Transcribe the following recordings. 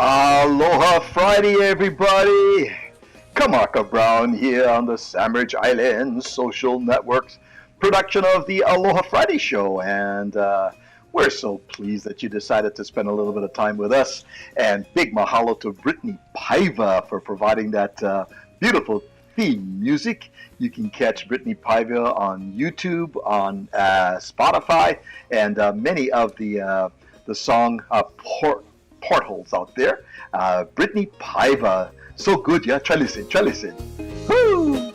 Aloha Friday, everybody! Kamaka Brown here on the Sandwich Islands Social Network's production of the Aloha Friday Show. And we're so pleased that you decided to spend a little bit of time with us. And big mahalo to Brittany Paiva for providing that beautiful theme music. You can catch Brittany Paiva on YouTube, on Spotify, and many of the song portals out there. Brittany Paiva, so good, yeah. Try listen. Woo!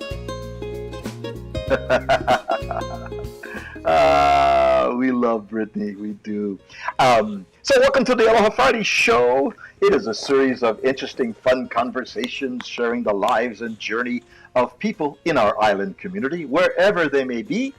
We love Brittany, we do. So welcome to the Aloha Friday Show. It is a series of interesting, fun conversations sharing the lives and journey of people in our island community, wherever they may be.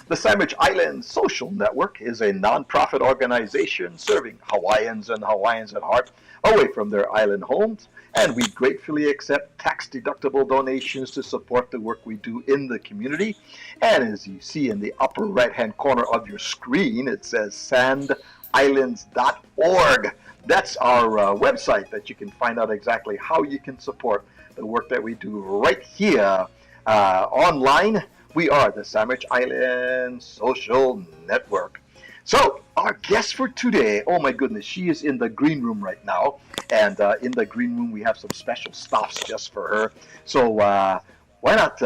The Sandwich Islands Social Network is a non-profit organization serving Hawaiians and Hawaiians at heart away from their island homes, and we gratefully accept tax-deductible donations to support the work we do in the community. And as you see in the upper right-hand corner of your screen, it says sandislands.org. That's our website that you can find out exactly how you can support the work that we do right here online. We are the Sandwich Islands Social Network. So our guest for today, oh my goodness, she is in the green room right now. And in the green room, we have some special stuffs just for her. So why not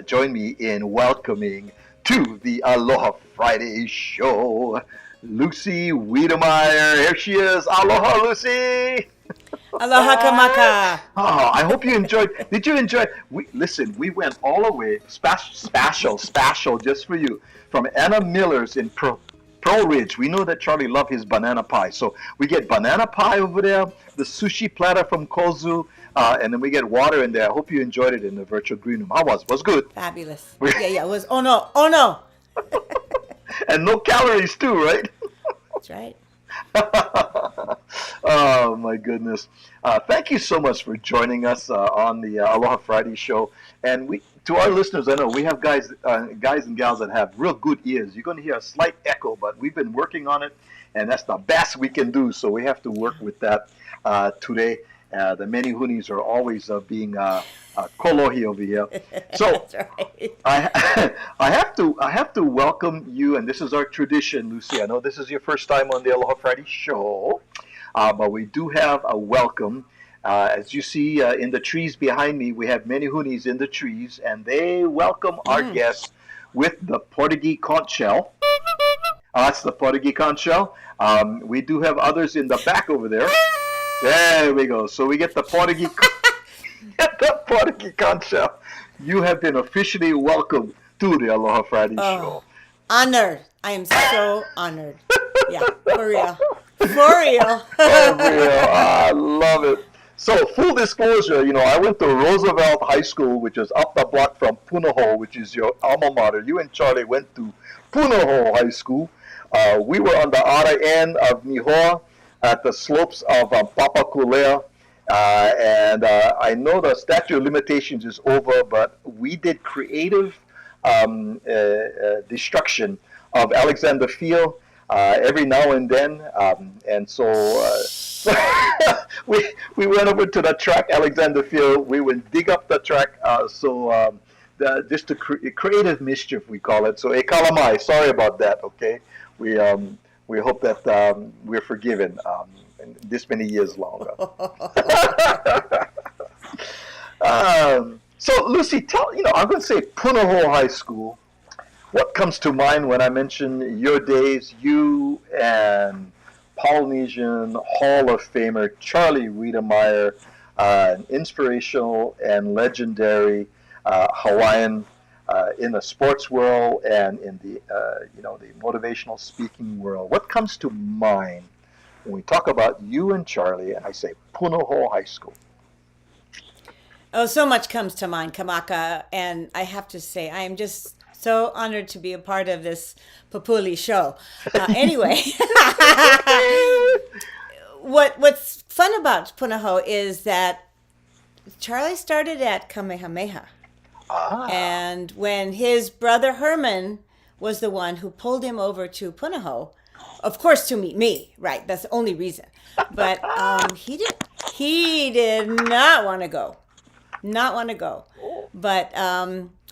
join me in welcoming to the Aloha Friday Show, Lucy Wedemeyer. Here she is. Aloha, Lucy. Aloha kamaka. Oh, I hope you enjoyed. Did you enjoy? We went all the way, special just for you, from Anna Miller's in Pearl Ridge. We know that Charlie loved his banana pie. So we get banana pie over there, the sushi platter from Kozu, and then we get water in there. I hope you enjoyed it in the virtual green room. How was it? Was good? Fabulous. Yeah, it was. Oh no. And no calories too, right? That's right. Oh my goodness! Thank you so much for joining us on the Aloha Friday Show. And to our listeners, I know we have guys and gals that have real good ears. You're going to hear a slight echo, but we've been working on it, and that's the best we can do. So we have to work with that today. The many hoonies are always being kolohi over here. So right. I have to welcome you, and this is our tradition, Lucy. I know this is your first time on the Aloha Friday Show, but we do have a welcome. As you see in the trees behind me, we have many hoonies in the trees, and they welcome our guests with the Portuguese conch shell. That's the Portuguese conch shell. We do have others in the back over there. There we go. So we get the Portuguese conch shell. You have been officially welcomed to the Aloha Friday Show. Honored. I am so honored. Yeah, for real. For real. For real. I love it. So, full disclosure, I went to Roosevelt High School, which is up the block from Punahou, which is your alma mater. You and Charlie went to Punahou High School. We were on the other end of Nihoa at the slopes of Papakulea. And I know the statute of limitations is over, but we did creative destruction of Alexander Field every now and then. And so we went over to the track, Alexander Field. We would dig up the track. Just to creative mischief, we call it. So, e kalamai, sorry about that, okay? We hope that we're forgiven this many years longer. So, Lucy, I'm going to say Punahou High School. What comes to mind when I mention your days, you and Polynesian Hall of Famer Charlie Wedemeyer, an inspirational and legendary Hawaiian in the sports world and in the the motivational speaking world? What comes to mind when we talk about you and Charlie, and I say Punahou High School? Oh, so much comes to mind, Kamaka, and I have to say I am just so honored to be a part of this Papuli show. Anyway, what's fun about Punahou is that Charlie started at Kamehameha. And when his brother Herman was the one who pulled him over to Punahou, of course, to meet me, right? That's the only reason. But he He did not want to go. Not want to go. But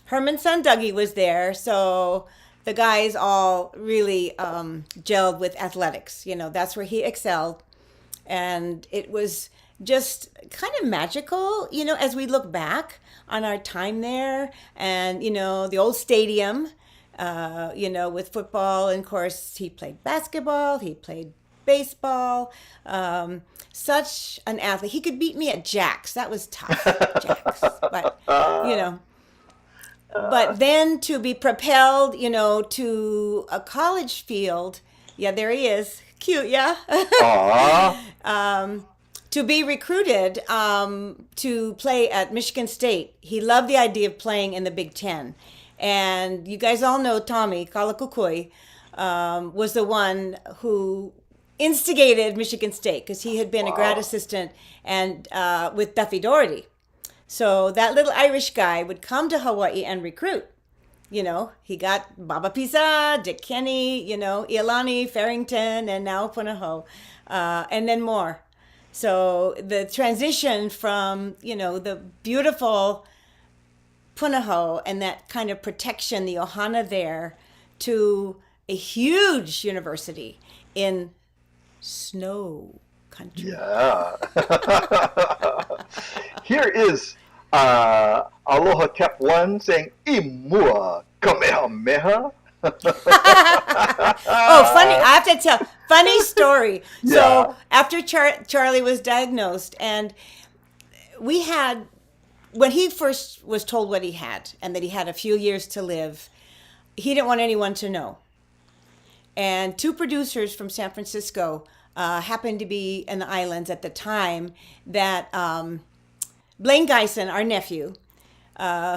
Herman's son Dougie was there, so the guys all really gelled with athletics. That's where he excelled. And it was just kind of magical, as we look back on our time there and, the old stadium, with football. And of course, he played basketball, he played baseball. Such an athlete. He could beat me at jacks. That was tough, jacks. But, but then to be propelled, to a college field. Yeah, there he is. Cute, yeah. To be recruited to play at Michigan State. He loved the idea of playing in the Big Ten. And you guys all know Tommy Kalakukui was the one who instigated Michigan State because he had been a grad assistant and with Duffy Doherty. So that little Irish guy would come to Hawaii and recruit. He got Baba Pisa, Dick Kenny, Iolani, Farrington, and now Punahou, and then more. So the transition from, the beautiful Punahou and that kind of protection, the ohana there, to a huge university in snow country. Yeah. Here is Aloha Cap 1 saying, Imua Kamehameha. Oh, funny. I have to tell. Funny story. Yeah. So after Charlie was diagnosed, and we had, when he first was told what he had and that he had a few years to live, he didn't want anyone to know. And two producers from San Francisco happened to be in the islands at the time that Blaine Geisen, our nephew,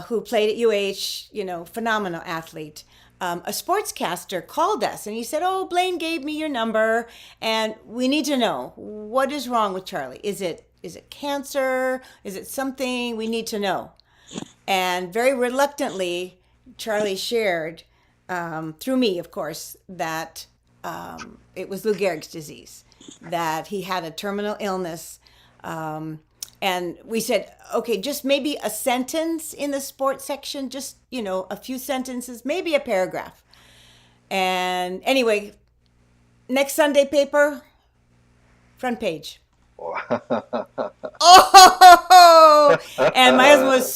who played at UH, phenomenal athlete, a sportscaster called us and he said, "Oh, Blaine gave me your number and we need to know what is wrong with Charlie. Is it cancer? Is it something we need to know?" And very reluctantly, Charlie shared, through me, of course, that it was Lou Gehrig's disease, that he had a terminal illness. And we said, okay, just maybe a sentence in the sports section, just, a few sentences, maybe a paragraph. And anyway, next Sunday paper, front page. Oh, and my husband was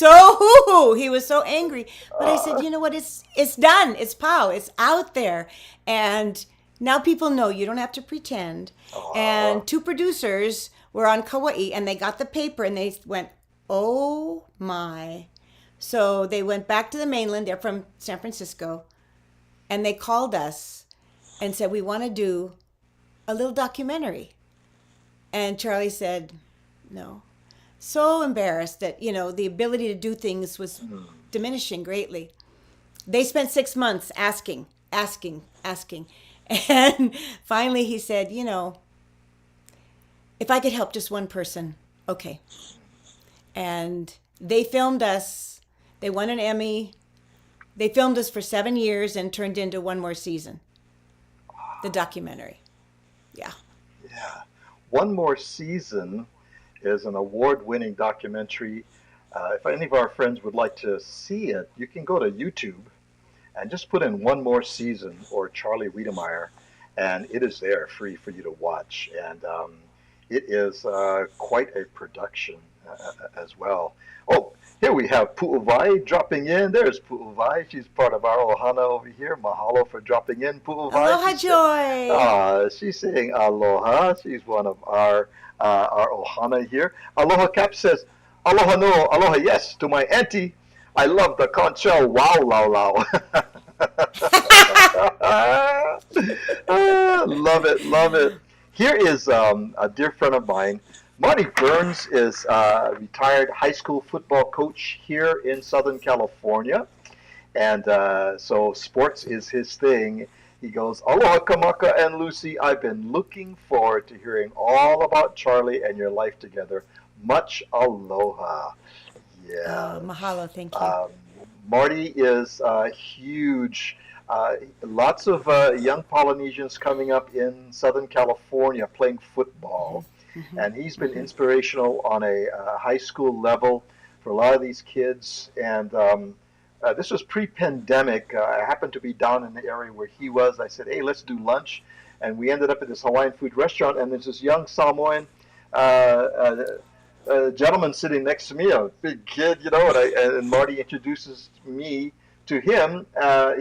he was so angry. But I said, you know what, it's done. It's pow. It's out there. And now people know you don't have to pretend. And two producers were on Kauai and they got the paper and they went, oh my. So they went back to the mainland. They're from San Francisco. And they called us and said, we want to do a little documentary. And Charlie said, no. So embarrassed that, the ability to do things was diminishing greatly. They spent 6 months asking. And finally he said, if I could help just one person, okay. And they filmed us. They won an Emmy. They filmed us for 7 years and turned into one more season. The documentary. Yeah. Yeah. One More Season is an award-winning documentary. If any of our friends would like to see it, you can go to YouTube and just put in One More Season or Charlie Wedemeyer, and it is there free for you to watch. And it is quite a production as well. Oh, here we have Pu'uvai dropping in. There's Pu'uvai. She's part of our ohana over here. Mahalo for dropping in, Pu'uvai. Aloha, Joy. She's saying aloha. She's one of our ohana here. Aloha Cap says, aloha no, aloha yes to my auntie. I love the conch shell. Wow, lao lao. Love it, love it. Here is a dear friend of mine. Marty Burns is a retired high school football coach here in Southern California. And so sports is his thing. He goes, aloha Kamaka and Lucy. I've been looking forward to hearing all about Charlie and your life together. Much aloha. Yeah. Mahalo, thank you. Marty is huge. Lots of young Polynesians coming up in Southern California playing football. and he's been inspirational on a high school level for a lot of these kids. And this was pre-pandemic. I happened to be down in the area where he was. I said, "Hey, let's do lunch," and we ended up at this Hawaiian food restaurant. And there's this young Samoan gentleman sitting next to me, a big kid, and Marty introduces me to him.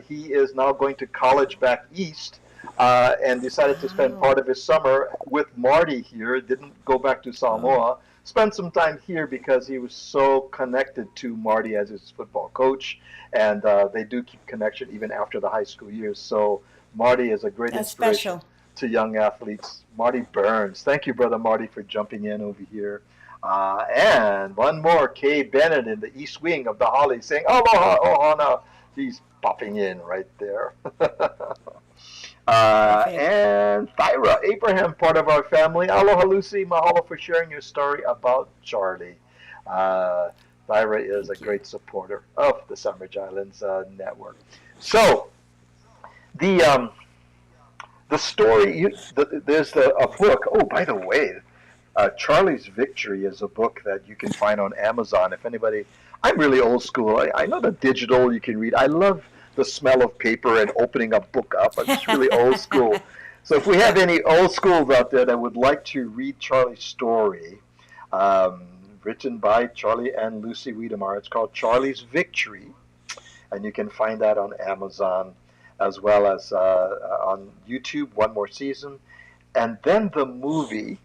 He is now going to college back east. And decided to spend part of his summer with Marty here. Didn't go back to Samoa. Spent some time here because he was so connected to Marty as his football coach, and they do keep connection even after the high school years. So Marty is a great inspiration to young athletes. Marty Burns. Thank you, Brother Marty, for jumping in over here. And one more, Kay Bennett in the East Wing of the Holly saying, "Aloha, ohana." He's popping in right there. And Thyra Abraham, part of our family. Aloha, Lucy. Mahalo for sharing your story about Charlie. Thyra is a great supporter of the Sandwich Islands Network. So, the story, there's a book. Oh, by the way, Charlie's Victory is a book that you can find on Amazon. If anybody, I'm really old school. I know the digital you can read. I love the smell of paper and opening a book up. I'm just really old school. So if we have any old schools out there that would like to read Charlie's story, written by Charlie and Lucy Wedemeyer, it's called Charlie's Victory, and you can find that on Amazon as well as on YouTube, one more season. And then the movie,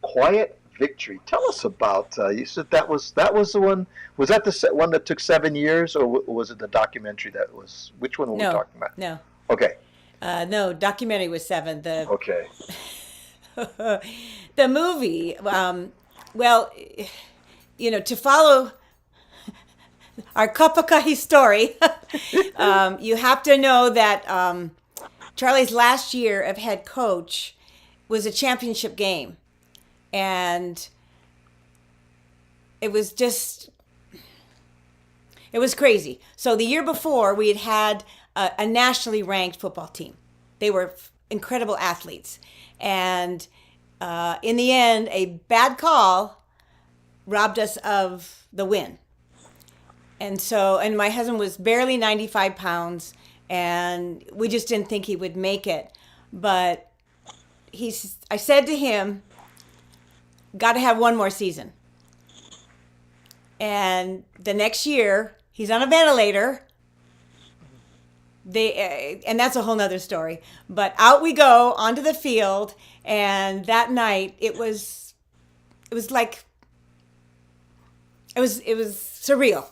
Quiet Victory. Tell us about. You said that was the one. Was that the one that took 7 years, or was it the documentary that was? Which one were we talking about? No. Okay. No, documentary was 7. Okay. The movie. Well, to follow our Kapakahi story, you have to know that Charlie's last year of head coach was a championship game. And it was crazy. So the year before, we had a nationally ranked football team. They were incredible athletes. And in the end, a bad call robbed us of the win. And my husband was barely 95 pounds, and we just didn't think he would make it. But I said to him, got to have one more season. And the next year, he's on a ventilator. And that's a whole nother story. But out we go onto the field, and that night it was surreal.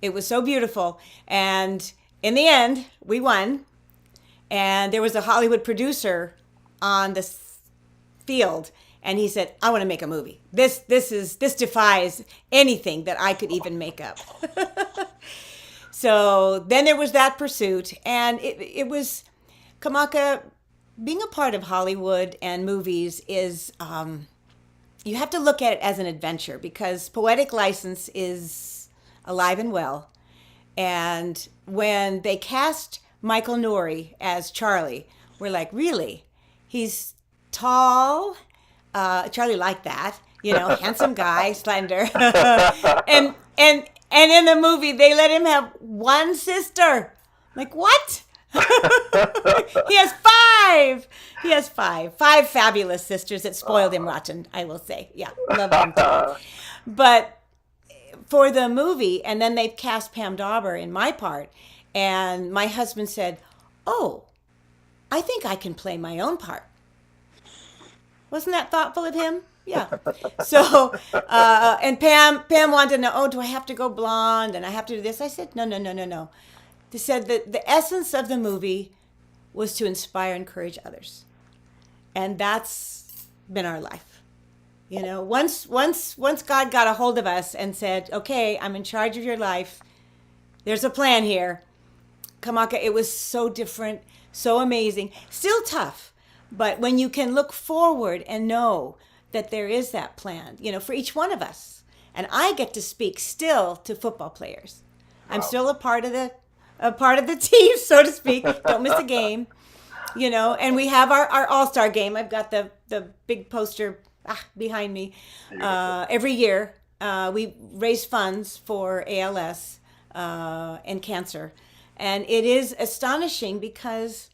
It was so beautiful. And in the end, we won. And there was a Hollywood producer on the field. And he said, "I want to make a movie. This defies anything that I could even make up." So then there was that pursuit, and it was Kamaka. Being a part of Hollywood and movies is you have to look at it as an adventure, because poetic license is alive and well. And when they cast Michael Nouri as Charlie, we're like, really? He's tall. Charlie liked that, handsome guy, slender. and in the movie, they let him have one sister. Like, what? He has 5. He has 5 fabulous sisters that spoiled him rotten, I will say. Yeah, love him too. But for the movie, and then they cast Pam Dauber in my part, and my husband said, "Oh, I think I can play my own part." Wasn't that thoughtful of him? Yeah. So, and Pam wanted to know, "Oh, do I have to go blonde and I have to do this?" I said, No. They said that the essence of the movie was to inspire and encourage others. And that's been our life. Once God got a hold of us and said, "Okay, I'm in charge of your life. There's a plan here." Kamaka, it was so different, so amazing, still tough. But when you can look forward and know that there is that plan, for each one of us. And I get to speak still to football players. Wow. I'm still a part of the team, so to speak. Don't miss a game. And we have our all-star game. I've got the big poster behind me. Every year, we raise funds for ALS and cancer. And it is astonishing because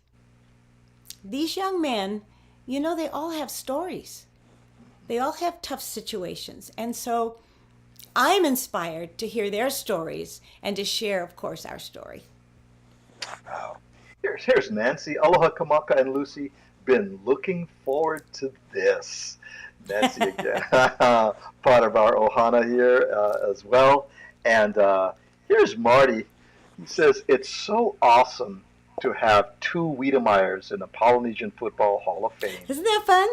these young men, they all have stories. They all have tough situations. And so I'm inspired to hear their stories and to share, of course, our story. Wow. Here's Nancy. Aloha Kamaka and Lucy. Been looking forward to this. Nancy again, part of our ohana here as well. And here's Marty. He says, it's so awesome to have two Wiedemeyers in the Polynesian Football Hall of Fame. Isn't that fun?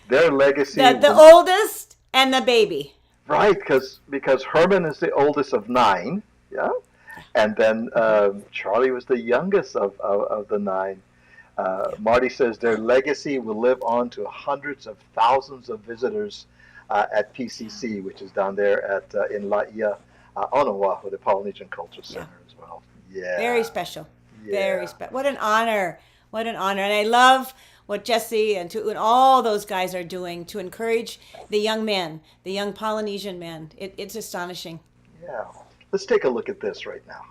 Their legacy. The oldest and the baby. Right, because Herman is the oldest of 9, yeah? And then Charlie was the youngest of the 9. Marty says their legacy will live on to hundreds of thousands of visitors at PCC, which is down there in Laia, on Oahu, the Polynesian Culture Center as well. Yeah. Very special. Yeah. Very special. What an honor. What an honor. And I love what Jesse and all those guys are doing to encourage the young men, the young Polynesian men. It's astonishing. Yeah. Let's take a look at this right now.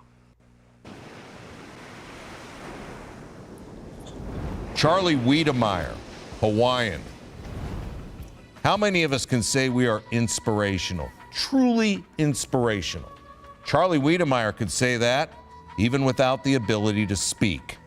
Charlie Wedemeyer, Hawaiian. How many of us can say we are inspirational, truly inspirational? Charlie Wedemeyer could say that even without the ability to speak.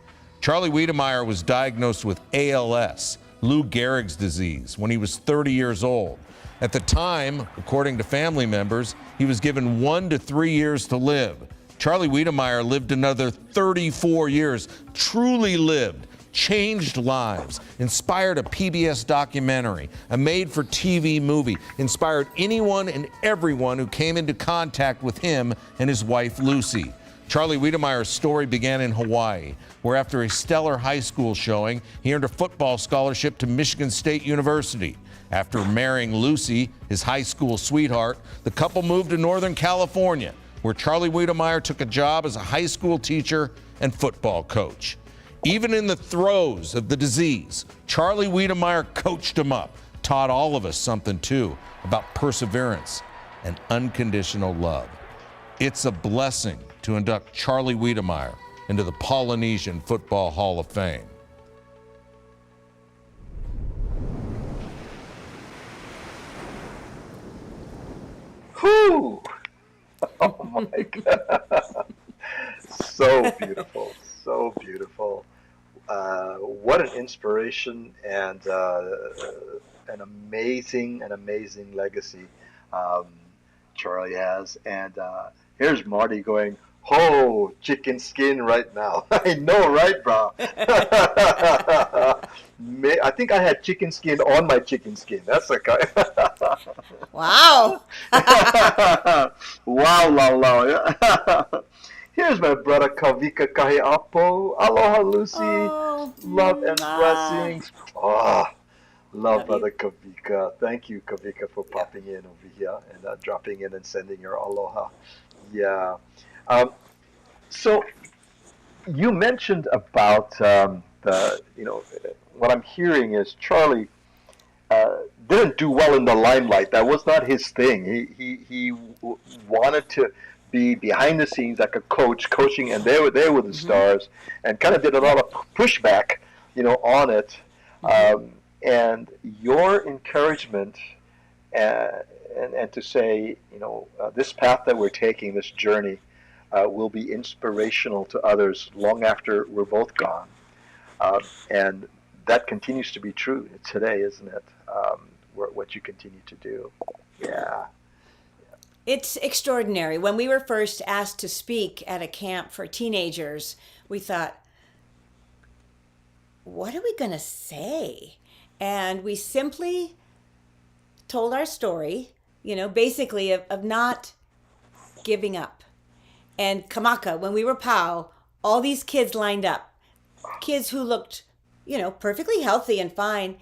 Charlie Wedemeyer was diagnosed with ALS, Lou Gehrig's disease, when he was 30 years old. At the time, according to family members, he was given 1 to 3 years to live. Charlie Wedemeyer lived another 34 years, truly lived, changed lives, inspired a PBS documentary, a made-for-TV movie, inspired anyone and everyone who came into contact with him and his wife, Lucy. Charlie Wedemeyer's story began in Hawaii, where after a stellar high school showing, he earned a football scholarship to Michigan State University. After marrying Lucy, his high school sweetheart, the couple moved to Northern California, where Charlie Wedemeyer took a job as a high school teacher and football coach. Even in the throes of the disease, Charlie Wedemeyer coached him up, taught all of us something too about perseverance and unconditional love. It's a blessing to induct Charlie Wedemeyer into the Polynesian Football Hall of Fame. Whew! Oh my God. So beautiful, so beautiful. What an inspiration and an amazing legacy Charlie has. And here's Marty going, "Oh, chicken skin right now." I know, right, bro? I think I had chicken skin on my chicken skin. That's okay. Wow. Wow, lau. Here's my brother Kavika Kahiapo. Aloha, Lucy. Oh, love and blessings. Oh, love brother Kavika. Thank you, Kavika, for popping in over here and dropping in and sending your aloha. Yeah. So you mentioned about what I'm hearing is Charlie didn't do well in the limelight. That was not his thing. He wanted to be behind the scenes like a coach, coaching, and they were the stars, and kind of did a lot of pushback, on it. And your encouragement and to say, this path that we're taking, this journey, will be inspirational to others long after we're both gone. And that continues to be true today, isn't it? What you continue to do. Yeah. It's extraordinary. When we were first asked to speak at a camp for teenagers, we thought, what are we going to say? And we simply told our story, basically of not giving up. And Kamaka, when we were POW, all these kids lined up. Kids who looked, perfectly healthy and fine.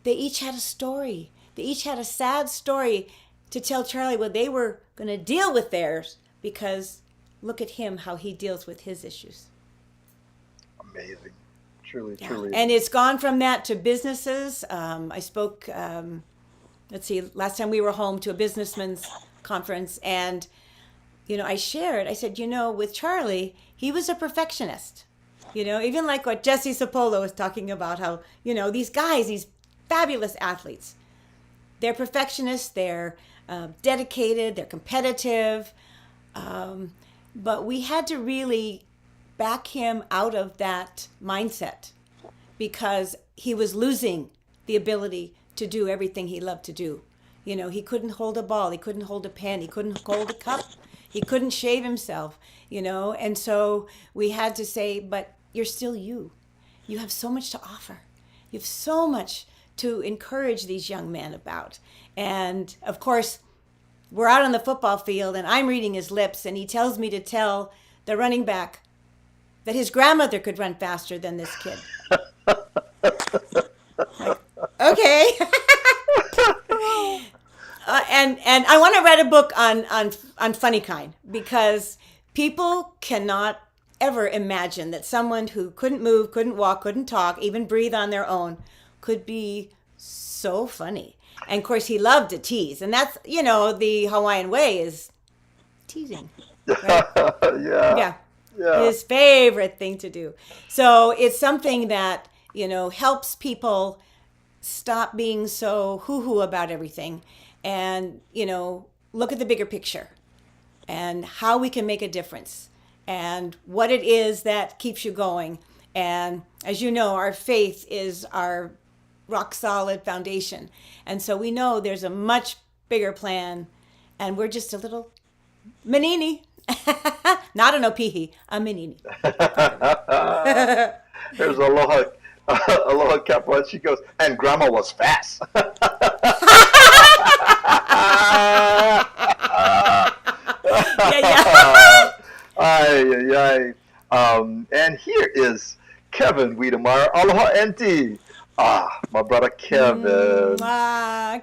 They each had a story. They each had a sad story to tell Charlie what they were going to deal with theirs, because look at him, how he deals with his issues. Amazing. Truly, Yeah. truly. And it's gone from that to businesses. I spoke, let's see, last time we were home to a businessman's conference, and, I said, with Charlie, he was a perfectionist. Even like what Jesse Sapolo was talking about, how, these guys, these fabulous athletes, they're perfectionists, they're dedicated, they're competitive. But we had to really back him out of that mindset because he was losing the ability to do everything he loved to do. He couldn't hold a ball, he couldn't hold a pen, he couldn't hold a cup, he couldn't shave himself, and so we had to say, but you're still you. You have so much to offer. You have so much to encourage these young men about. And of course, we're out on the football field and I'm reading his lips and he tells me to tell the running back that his grandmother could run faster than this kid. Like, okay. And I want to write a book on funny kind, because people cannot ever imagine that someone who couldn't move, couldn't walk, couldn't talk, even breathe on their own could be so funny. And of course, he loved to tease. And that's, the Hawaiian way is teasing. Right? Yeah. His favorite thing to do. So it's something that, helps people stop being so hoo-hoo about everything and, look at the bigger picture and how we can make a difference and what it is that keeps you going. And as you know, our faith is our rock solid foundation. And so we know there's a much bigger plan, and we're just a little manini. Not an opihi, a manini. There's Aloha Kapwa. She goes, and Grandma was fast. Yeah. Ay. And here is Kevin Wedemeyer. Aloha Enti. My brother Kevin.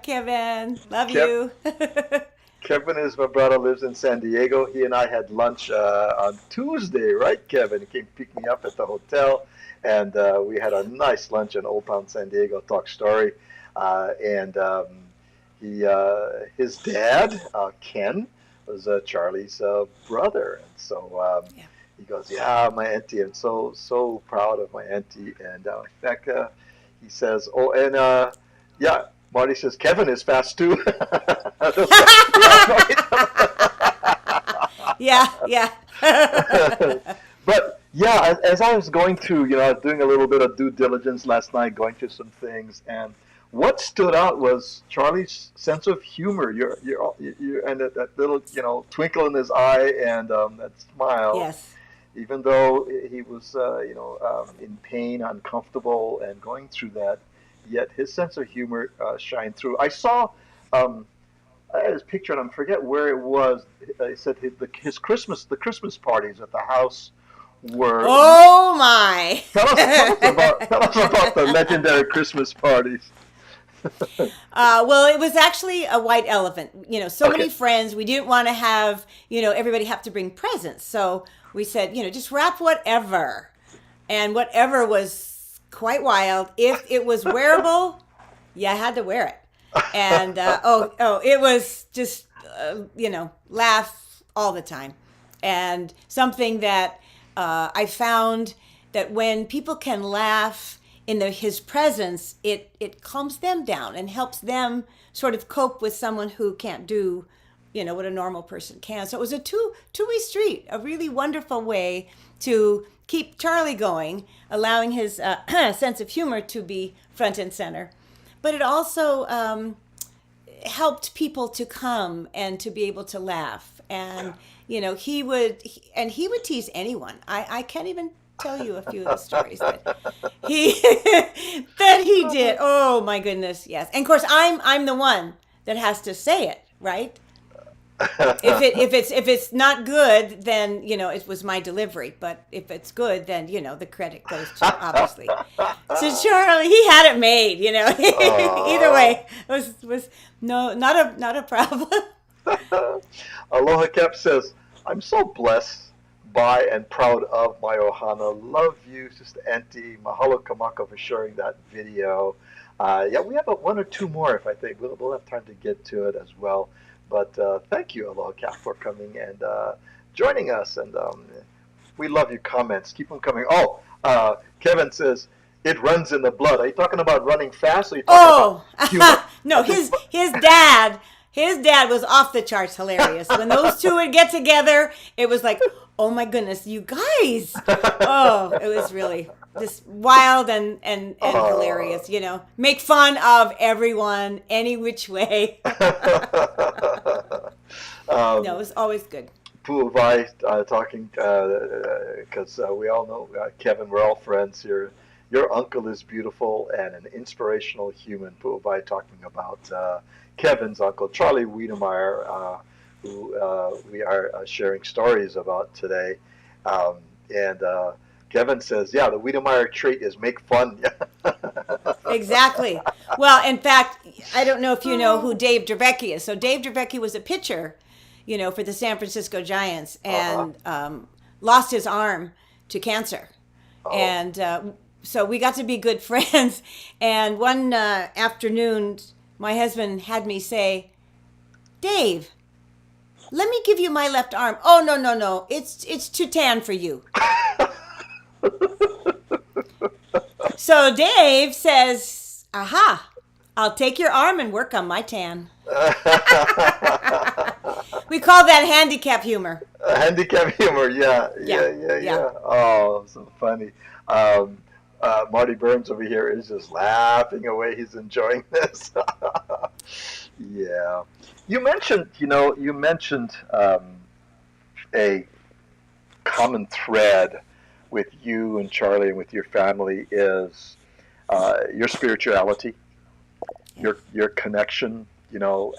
Kevin. Love you. Kevin is my brother, lives in San Diego. He and I had lunch on Tuesday, right, Kevin? He came pick me up at the hotel, and we had a nice lunch in Old Town San Diego, talk story. His dad, Ken, was Charlie's brother. And so he goes, yeah, my auntie. I'm so proud of my auntie. And in fact, he says, Marty says, Kevin is fast too. Yeah. But yeah, as I was going through, I was doing a little bit of due diligence last night, going through some things, and what stood out was Charlie's sense of humor. And that little, twinkle in his eye and that smile. Yes. Even though he was, in pain, uncomfortable, and going through that, yet his sense of humor shined through. I saw his picture, and I forget where it was. He said the Christmas parties at the house were. Oh my! Tell us about the legendary Christmas parties. Well, it was actually a white elephant. So many friends. We didn't want to have, everybody have to bring presents. So we said, just wrap whatever. And whatever was quite wild. If it was wearable, you had to wear it. And, it was just, laugh all the time. And something that I found that when people can laugh in his presence, it calms them down and helps them sort of cope with someone who can't do, what a normal person can. So it was a two-way street, a really wonderful way to keep Charlie going, allowing his sense of humor to be front and center. But it also helped people to come and to be able to laugh. And, he would tease anyone. I can't even tell you a few of the stories that he did. Oh my goodness, yes. And of course, I'm the one that has to say it, right? If it's not good, then it was my delivery. But if it's good, then the credit goes to obviously. So Charlie, he had it made. Either way, it was not a problem. Aloha Cap says, I'm so blessed by and proud of my ohana. Love you, Sister Auntie. Mahalo Kamaka for sharing that video. Yeah, we have one or two more, if I think. We'll have time to get to it as well. But thank you, Aloha Cap, for coming and joining us. And we love your comments. Keep them coming. Oh, Kevin says, it runs in the blood. Are you talking about running fast? Or are you talking about humor? No, his dad was off the charts hilarious. When those two would get together, it was like, oh my goodness, you guys. Oh, it was really just wild and hilarious, you know. Make fun of everyone any which way. No, it was always good. Pu'uvai talking, because we all know, Kevin, we're all friends here. Your uncle is beautiful and an inspirational human. Pu'uvai talking about Kevin's uncle, Charlie Wedemeyer, who we are sharing stories about today. And Kevin says, yeah, the Wedemeyer trait is make fun. Exactly. Well, in fact, I don't know if you know who Dave Dravecky is. So Dave Dravecky was a pitcher, you know, for the San Francisco Giants and lost his arm to cancer. And so we got to be good friends. And one afternoon, my husband had me say, Dave, let me give you my left arm. Oh, no. It's too tan for you. So Dave says, aha, I'll take your arm and work on my tan. We call that handicap humor. Handicap humor, yeah. Oh, so funny. Marty Burns over here is just laughing away. He's enjoying this. Yeah. You mentioned a common thread with you and Charlie and with your family is your spirituality, your connection, your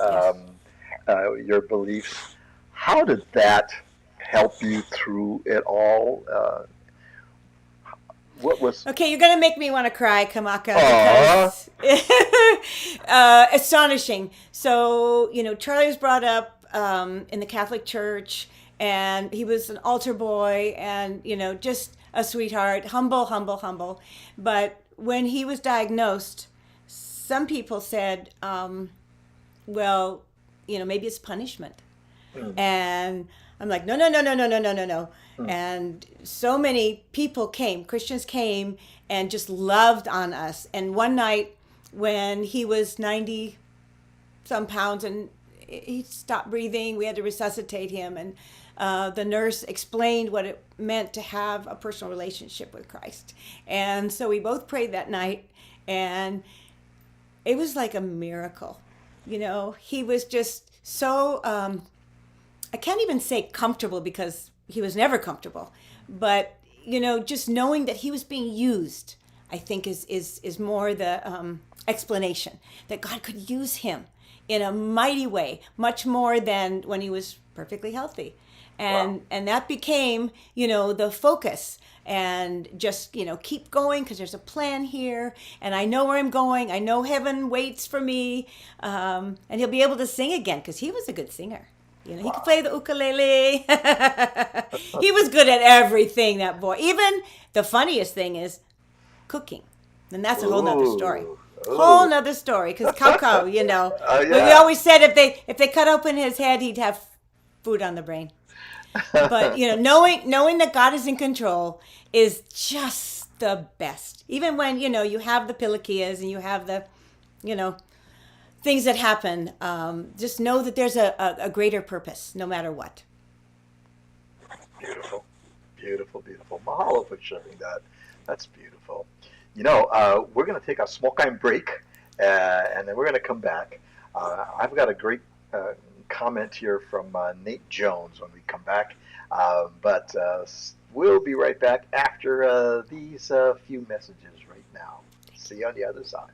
beliefs. How did that help you through it all? What was... Okay, you're going to make me want to cry, Kamaka. Astonishing. So, Charlie was brought up in the Catholic Church, and he was an altar boy and, just a sweetheart, humble. But when he was diagnosed, some people said, well, maybe it's punishment. And I'm like, no. And so many people came, Christians came and just loved on us. And one night when he was 90 some pounds and he stopped breathing, we had to resuscitate him. And the nurse explained what it meant to have a personal relationship with Christ. And so we both prayed that night, and it was like a miracle. He was just so, I can't even say comfortable because he was never comfortable, but just knowing that he was being used, I think is more the explanation that God could use him in a mighty way, much more than when he was perfectly healthy. And that became, the focus, and just, keep going because there's a plan here, and I know where I'm going. I know heaven waits for me, and he'll be able to sing again because he was a good singer. He could play the ukulele. He was good at everything, that boy. Even the funniest thing is cooking. And that's a whole nother story. Whole nother story. Because Coco, we always said if they cut open his head, he'd have food on the brain. But, knowing that God is in control is just the best. Even when, you have the pilikias and you have the, things that happen, just know that there's a greater purpose, no matter what. Beautiful. Mahalo for sharing that. That's beautiful. We're going to take a small time break, and then we're going to come back. I've got a great comment here from Nate Jones when we come back, but we'll be right back after these few messages right now. See you on the other side.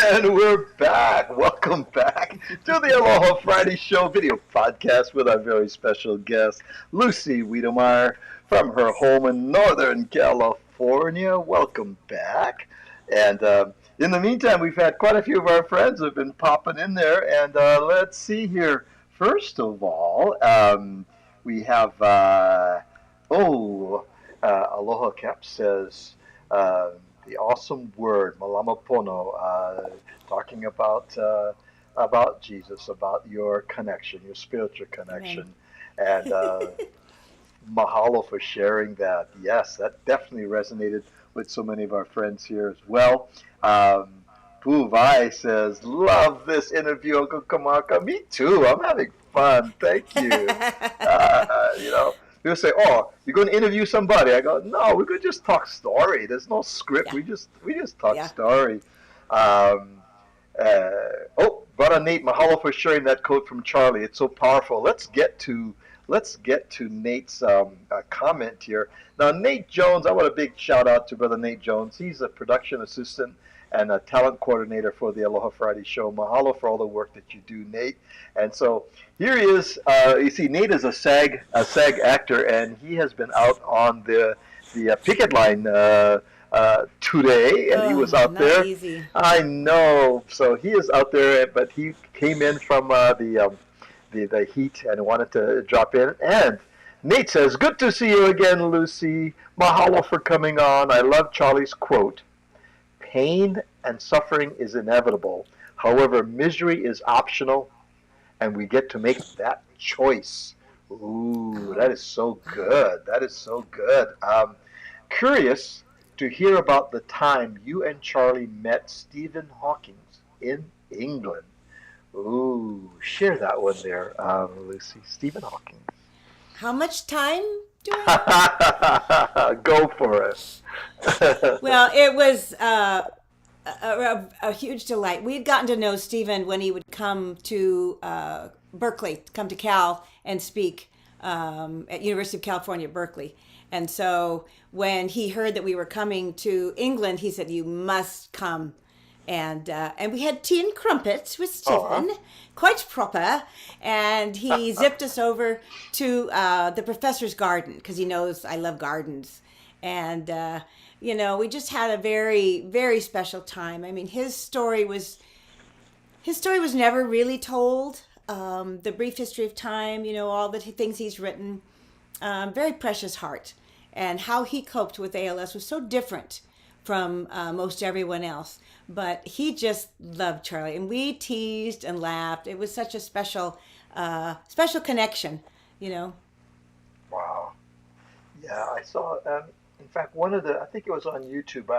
And we're back. Welcome back to the Aloha Friday Show video podcast with our very special guest, Lucy Wedemeyer, from her home in Northern California. Welcome back. And in the meantime, we've had quite a few of our friends who have been popping in there. And let's see here. First of all, we have, Aloha Cap says, the awesome word, malama pono, talking about Jesus, about your connection, your spiritual connection. Amen. And mahalo for sharing that. Yes, that definitely resonated with so many of our friends here as well. Puvai says, love this interview, Uncle Kamaka. Me too. I'm having fun. Thank you. People say, "Oh, you're going to interview somebody." I go, "No, we're going to just talk story. There's no script. Yeah. We just talk story." Brother Nate, mahalo for sharing that quote from Charlie. It's so powerful. Let's get to Nate's comment here. Now, Nate Jones, I want a big shout out to Brother Nate Jones. He's a production assistant and a talent coordinator for the Aloha Friday Show. Mahalo for all the work that you do, Nate. And so here he is. You see, Nate is a SAG actor, and he has been out on the picket line today, and he was out there. Easy. I know. So he is out there, but he came in from the heat and wanted to drop in. And Nate says, "Good to see you again, Lucy. Mahalo for coming on. I love Charlie's quote. Pain and suffering is inevitable. However, misery is optional, and we get to make that choice." Ooh, that is so good. That is so good. Curious to hear about the time you and Charlie met Stephen Hawking in England. Ooh, share that one there, Lucy. Stephen Hawking. How much time do I have? Go for it. Well, it was a huge delight. We had gotten to know Stephen when he would come to Berkeley, come to Cal and speak at University of California, Berkeley. And so when he heard that we were coming to England, he said, "You must come." And we had tea and crumpets with Stephen, quite proper. And he zipped us over to the professor's garden because he knows I love gardens. And we just had a very, very special time. I mean, his story was never really told. The brief history of time, all the things he's written. Very precious heart. And how he coped with ALS was so different from most everyone else. But he just loved Charlie. And we teased and laughed. It was such a special connection, Wow. Yeah, I saw, in fact, I think it was on YouTube,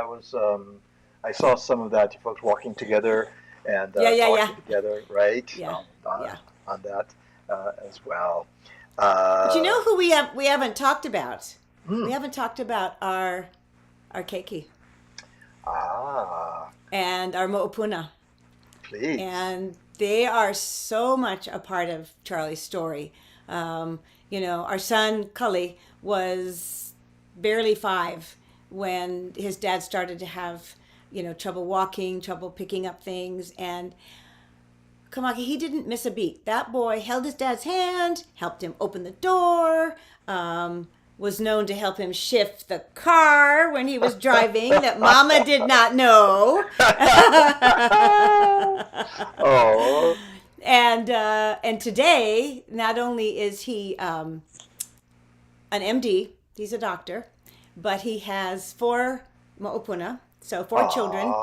I saw some of that, you folks walking together and talking together, right? Yeah. On that as well. But you know who we haven't talked about? We haven't talked about our keiki. And our mo'opuna. Please. And they are so much a part of Charlie's story. Our son, Cully, was barely 5 when his dad started to have, trouble walking, trouble picking up things. And Kamaki, he didn't miss a beat. That boy held his dad's hand, helped him open the door, was known to help him shift the car when he was driving that Mama did not know. Oh. And today, not only is he an MD, he's a doctor, but he has 4 mo'opuna, so 4 children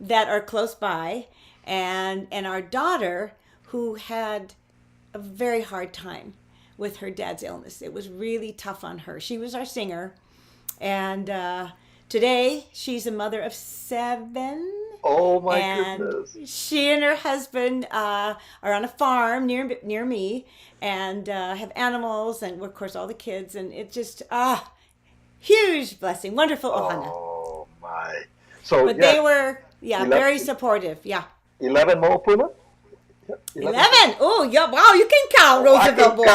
that are close by, and our daughter who had a very hard time with her dad's illness. It was really tough on her. She was our singer, and today she's a mother of 7. Oh my goodness! She and her husband are on a farm near me, and have animals, and of course all the kids, and it just huge blessing, wonderful ohana. Oh my! So but they were very supportive. Yeah. 11 mo'opuna. 11. Oh, yeah! Wow, you can count, Roosevelt boy.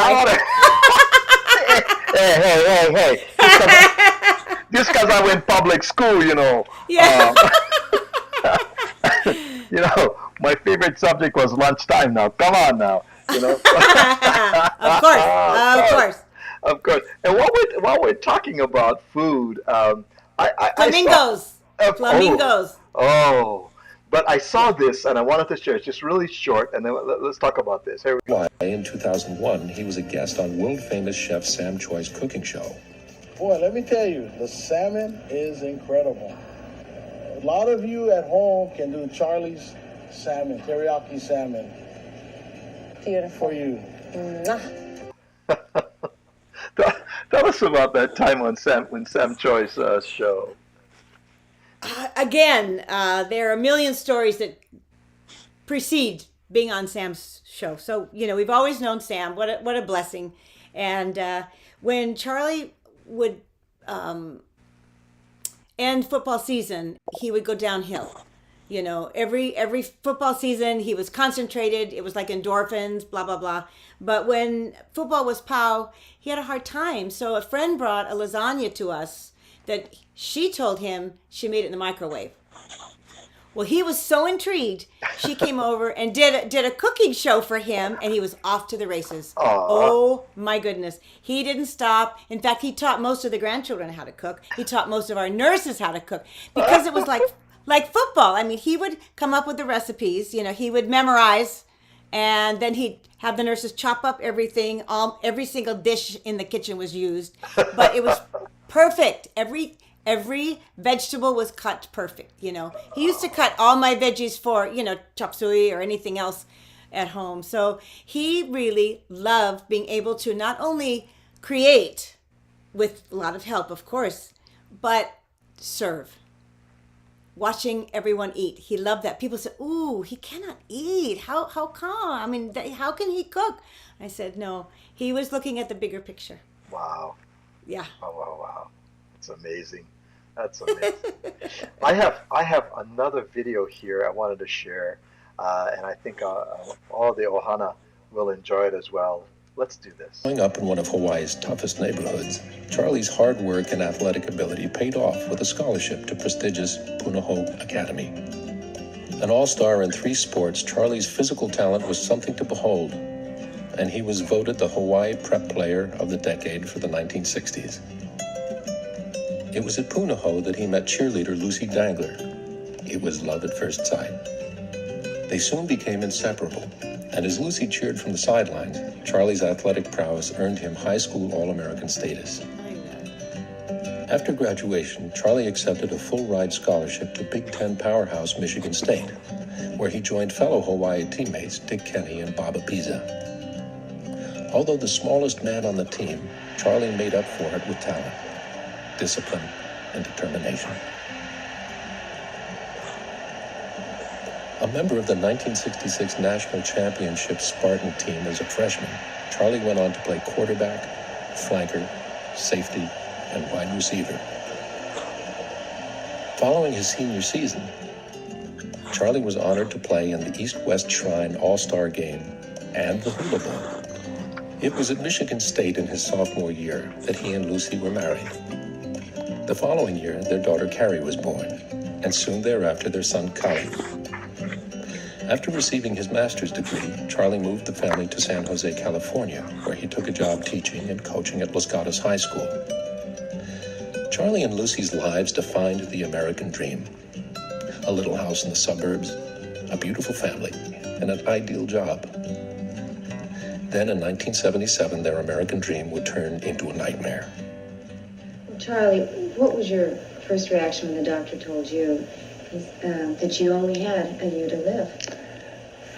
Hey! Just because I went public school, Yeah. my favorite subject was lunchtime now. Come on now. Of course. Of course. And while we're talking about food, Flamingos. I saw, Flamingos. But I saw this and I wanted to share. It's just really short, and then let's talk about this. Here we go. In 2001, he was a guest on world-famous chef Sam Choi's cooking show. Boy, let me tell you, the salmon is incredible. A lot of you at home can do Charlie's salmon, teriyaki salmon. Beautiful. For you. Tell us about that time when Sam Choi's show. Again, there are a million stories that precede being on Sam's show. So, we've always known Sam. What a blessing. And when Charlie would end football season, he would go downhill. Every football season, he was concentrated. It was like endorphins, blah, blah, blah. But when football was POW, he had a hard time. So a friend brought a lasagna to us that she told him she made it in the microwave. Well, he was so intrigued. She came over and did a cooking show for him, and he was off to the races. Aww. Oh, my goodness. He didn't stop. In fact, he taught most of the grandchildren how to cook. He taught most of our nurses how to cook because it was like football. I mean, he would come up with the recipes. He would memorize, and then he'd have the nurses chop up everything. Every single dish in the kitchen was used, but it was perfect. Every vegetable was cut perfect. He used to cut all my veggies for chop suey or anything else at home. So he really loved being able to not only create with a lot of help, of course, but serve. Watching everyone eat. He loved that. People said, "Ooh, he cannot eat. How come? I mean, how can he cook?" I said, "No, he was looking at the bigger picture." Wow. Yeah. Wow. It's amazing. That's amazing. I have another video here I wanted to share, and I think all the ohana will enjoy it as well. Let's do this. Growing up in one of Hawaii's toughest neighborhoods, Charlie's hard work and athletic ability paid off with a scholarship to prestigious Punahou Academy. An all-star in 3 sports, Charlie's physical talent was something to behold, and he was voted the Hawaii Prep Player of the Decade for the 1960s. It was at Punahou that he met cheerleader Lucy Dangler. It was love at first sight. They soon became inseparable, and as Lucy cheered from the sidelines, Charlie's athletic prowess earned him high school All-American status. After graduation, Charlie accepted a full-ride scholarship to Big Ten powerhouse Michigan State, where he joined fellow Hawaii teammates Dick Kenny and Bob Apiza. Although the smallest man on the team, Charlie made up for it with talent, discipline, and determination. A member of the 1966 National Championship Spartan team as a freshman, Charlie went on to play quarterback, flanker, safety, and wide receiver. Following his senior season, Charlie was honored to play in the East-West Shrine All-Star Game and the Hula Bowl. It was at Michigan State in his sophomore year that he and Lucy were married. The following year, their daughter Carrie was born, and soon thereafter their son Kali. After receiving his master's degree, Charlie moved the family to San Jose, California, where he took a job teaching and coaching at Los Gatos High School. Charlie and Lucy's lives defined the American dream. A little house in the suburbs, a beautiful family, and an ideal job. Then in 1977, their American dream would turn into a nightmare. Charlie, what was your first reaction when the doctor told you that you only had a year to live?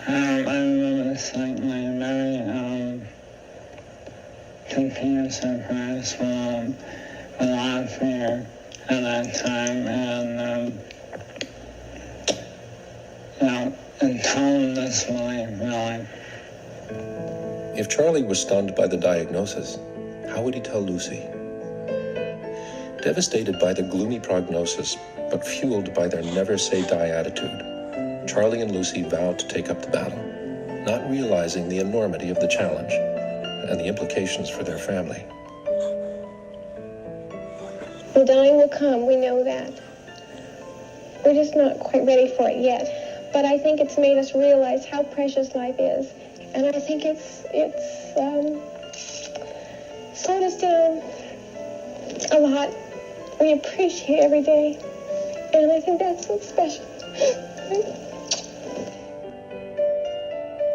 I remember certainly very confused and surprised with a lot of fear at that time, and total disbelief, really. If Charlie was stunned by the diagnosis, how would he tell Lucy? Devastated by the gloomy prognosis, but fueled by their never-say-die attitude, Charlie and Lucy vowed to take up the battle, not realizing the enormity of the challenge and the implications for their family. The dying will come, we know that. We're just not quite ready for it yet. but I think it's made us realize how precious life is. And I think it's slowed us down a lot. We appreciate every day, and I think that's what's special.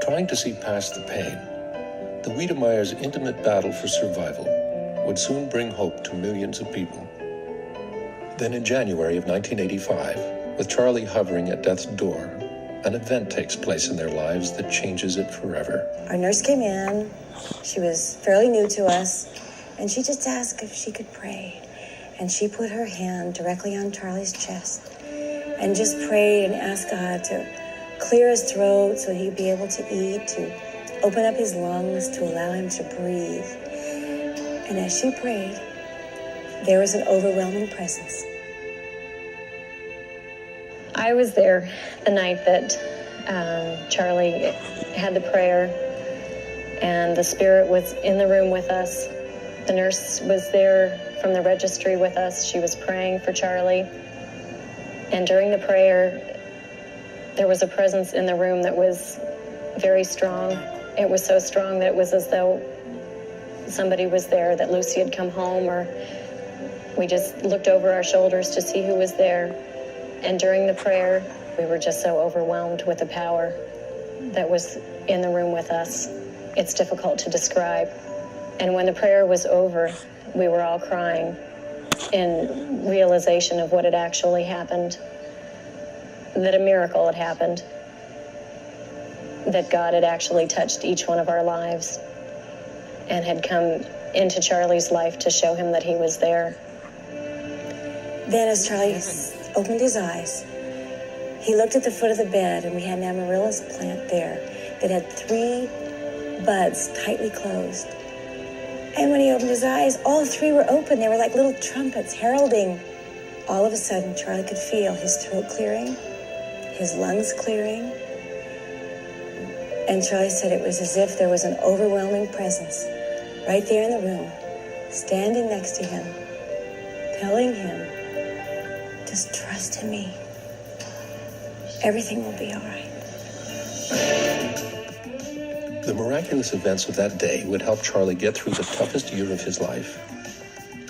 Trying to see past the pain, the Wedemeyers' intimate battle for survival would soon bring hope to millions of people. Then in January of 1985, with Charlie hovering at death's door, an event takes place in their lives that changes it forever. Our nurse came in. She was fairly new to us, and she just asked if she could pray. And she put her hand directly on Charlie's chest and just prayed and asked God to clear his throat so he'd be able to eat, to open up his lungs, to allow him to breathe. And as she prayed, there was an overwhelming presence. I was there the night that Charlie had the prayer, and the Spirit was in the room with us. The nurse was there from the registry with us. She was praying for Charlie. And during the prayer, there was a presence in the room that was very strong. It was so strong that it was as though somebody was there, that Lucy had come home, or we just looked over our shoulders to see who was there. And during the prayer, we were just so overwhelmed with the power that was in the room with us. It's difficult to describe. And when the prayer was over, we were all crying in realization of what had actually happened, that a miracle had happened, that God had actually touched each one of our lives and had come into Charlie's life to show him that he was there. Then as Charlie opened his eyes, he looked at the foot of the bed, and we had an amaryllis plant there that had 3 buds tightly closed. And when he opened his eyes, all 3 were open. They were like little trumpets heralding. All of a sudden, Charlie could feel his throat clearing, his lungs clearing. And Charlie said it was as if there was an overwhelming presence right there in the room, standing next to him, telling him, just trust in me. Everything will be all right. The miraculous events of that day would help Charlie get through the toughest year of his life,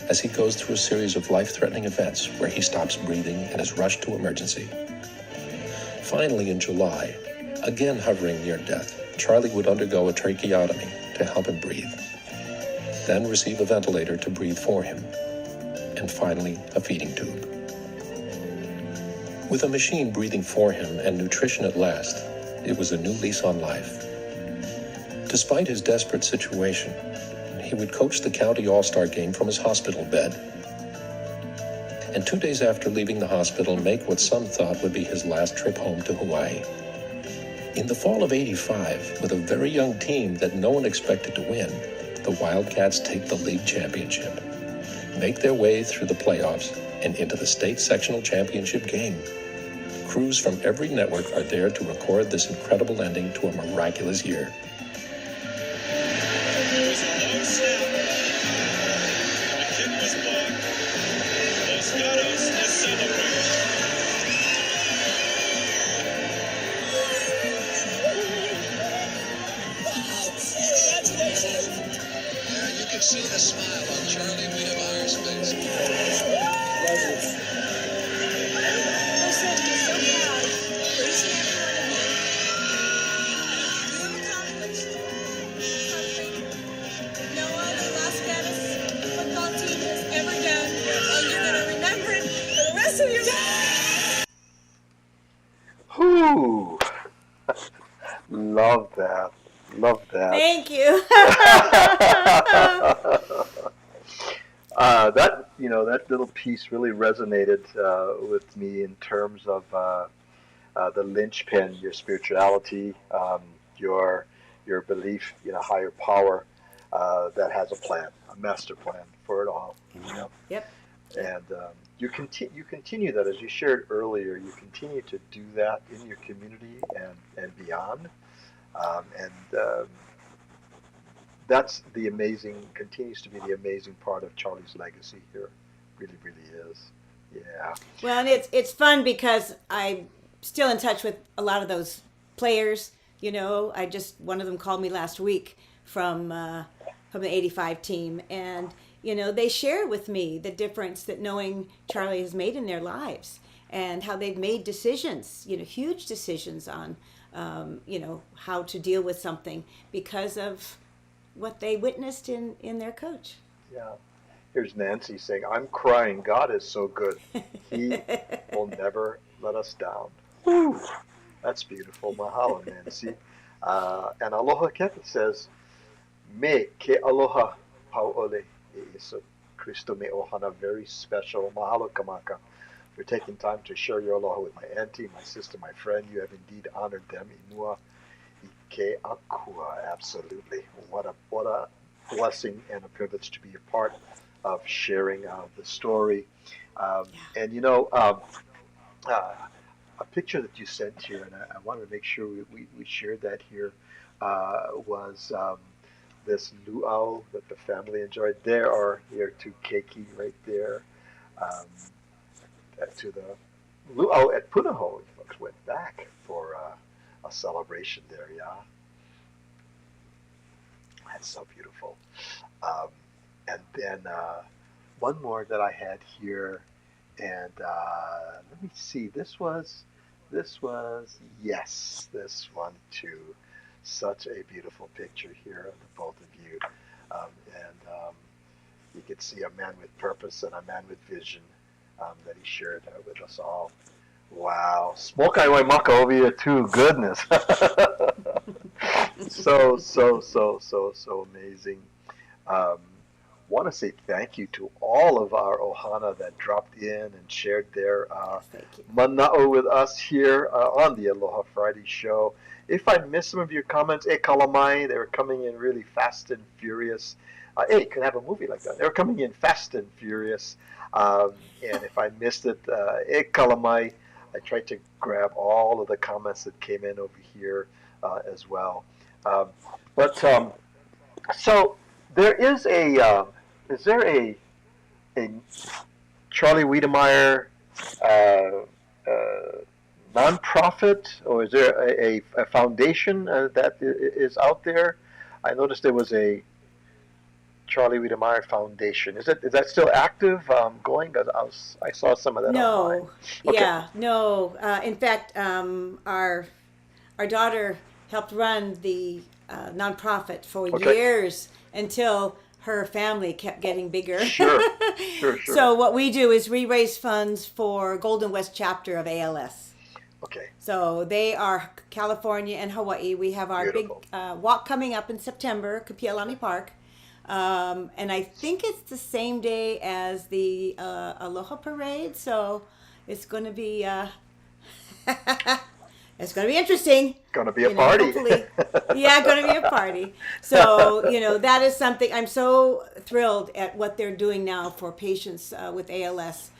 as he goes through a series of life-threatening events where he stops breathing and is rushed to emergency. Finally, in July, again hovering near death, Charlie would undergo a tracheotomy to help him breathe, then receive a ventilator to breathe for him, and finally a feeding tube. With a machine breathing for him and nutrition at last, it was a new lease on life. Despite his desperate situation, he would coach the county all-star game from his hospital bed. And 2 days after leaving the hospital, make what some thought would be his last trip home to Hawaii. In the fall of '85, with a very young team that no one expected to win, the Wildcats take the league championship, make their way through the playoffs and into the state sectional championship game. Crews from every network are there to record this incredible ending to a miraculous year. You can see the smile on Charlie Wedemeyer's face. No other Las Vegas football team has ever done, and you're going to remember it for the rest of your life. Whew. Love that. Love that. Thank you. That little piece really resonated with me in terms of the linchpin, your spirituality, your belief in a higher power that has a plan, a master plan for it all. Yep. And you continue that, as you shared earlier. You continue to do that in your community and beyond. That's the amazing, continues to be the amazing part of Charlie's legacy here. Really, really is. Yeah. Well, and it's fun because I still in touch with a lot of those players. You know, one of them called me last week from the '85 team, and you know, they share with me the difference that knowing Charlie has made in their lives, and how they've made decisions, you know, huge decisions on, you know, how to deal with something because of what they witnessed in their coach. Yeah. Here's Nancy saying, I'm crying. God is so good. He will never let us down. Whew. That's beautiful. Mahalo, Nancy. And Aloha Keta says, Me ke aloha pauole e Iso Cristo me ohana, very special. Mahalo Kamaka for taking time to share your aloha with my auntie, my sister, my friend. You have indeed honored them. Inua ike akua. Absolutely. What a blessing and a privilege to be a part of sharing the story. And you know, a picture that you sent here, and I wanted to make sure we shared that here, was this luau that the family enjoyed. There are your two keiki right there. To the luau at Punahou, folks went back for a celebration there, yeah. That's so beautiful. And then one more that I had here, and let me see. This was yes, this one too. Such a beautiful picture here of the both of you, and you can see a man with purpose and a man with vision that he shared with us all. Wow, smoke Waimaika over here too. Goodness, so amazing. Want to say thank you to all of our ohana that dropped in and shared their mana'o with us here on the Aloha Friday show. If I missed some of your comments, e kalamai, they were coming in really fast and furious. Hey, you can have a movie like that. They were coming in fast and furious. And if I missed it, e kalamai, I tried to grab all of the comments that came in over here as well. So there is there a Charlie Wedemeyer nonprofit, or is there a foundation that is out there? I noticed there was a Charlie Wedemeyer Foundation. Is that still active, going? Because I saw some of that. No, online. Okay. Yeah, no. In fact, our daughter helped run the nonprofit for years until her family kept getting bigger. Sure. So what we do is we raise funds for Golden West chapter of ALS. Okay. So they are California and Hawaii. We have our Beautiful. big walk coming up in September, Kapi'olani Park. And I think it's the same day as the Aloha Parade. So it's going to be it's going to be interesting. Going to be a party. Hopefully. Yeah, going to be a party. So, that is something. I'm so thrilled at what they're doing now for patients with ALS.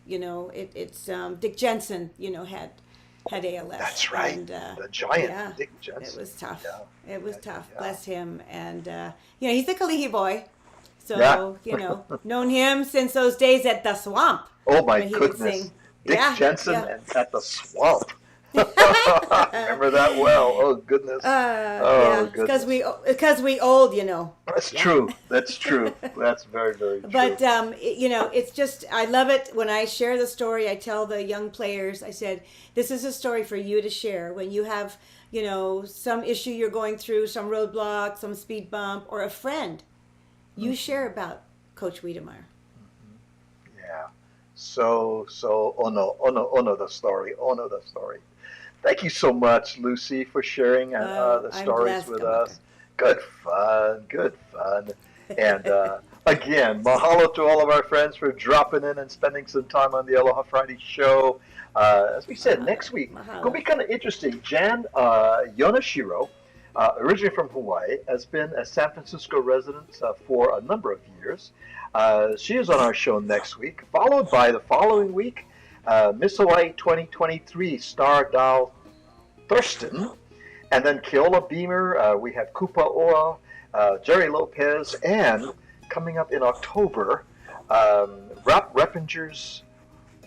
It's Dick Jensen, had ALS. That's right. And, the giant, yeah, Dick Jensen. It was tough. Yeah. It was tough. Yeah. Bless him. And, he's a Kalihi boy. So, known him since those days at the Swamp. Oh, my when he would goodness. sing. Dick Jensen and at the Swamp. Remember that well. Oh, goodness. Goodness. Because we old, That's true. That's true. That's very, very true. But, it's just, I love it. When I share the story, I tell the young players, I said, this is a story for you to share. When you have, some issue you're going through, some roadblock, some speed bump, or a friend, you share about Coach Wedemeyer. Yeah. So, ono the story. Thank you so much, Lucy, for sharing the stories with us. Good fun. And again, mahalo to all of our friends for dropping in and spending some time on the Aloha Friday show. As we said, next week, it's going to be kind of interesting. Jan Yonashiro, originally from Hawaii, has been a San Francisco resident for a number of years. She is on our show next week, followed by the following week, Miss Hawaii 2023 star Dal Thurston, and then Keola Beamer. We have Kupa Oa, Jerry Lopez, and coming up in October, Rap Reppinger's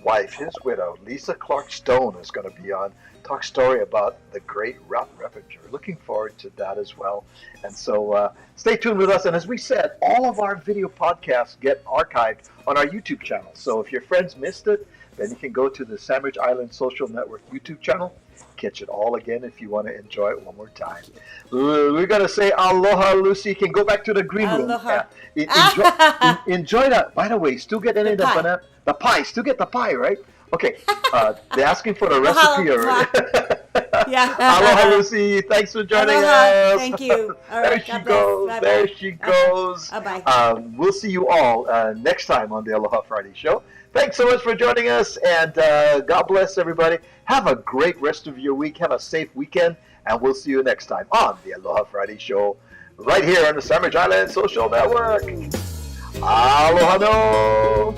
wife, his widow, Lisa Clark Stone, is going to be on, talk story about the great Ralph Repinger. Looking forward to that as well. And so stay tuned with us. And as we said, all of our video podcasts get archived on our YouTube channel. So if your friends missed it, then you can go to the Sandwich Island Social Network YouTube channel, catch it all again if you want to enjoy it one more time. We're going to say aloha, Lucy. You can go back to the green room. Aloha. Enjoy that. By the way, still get any of the banana? The pie. Still get the pie, right? Okay. They're asking for the recipe already. Yeah. Aloha, Lucy. Thanks for joining us. Thank you. All There right, she God goes. bless. There Bye-bye. she goes. Bye-bye. We'll see you all next time on the Aloha Friday show. Thanks so much for joining us, and God bless everybody. Have a great rest of your week. Have a safe weekend, and we'll see you next time on the Aloha Friday show right here on the Sandwich Island Social Network. Aloha no!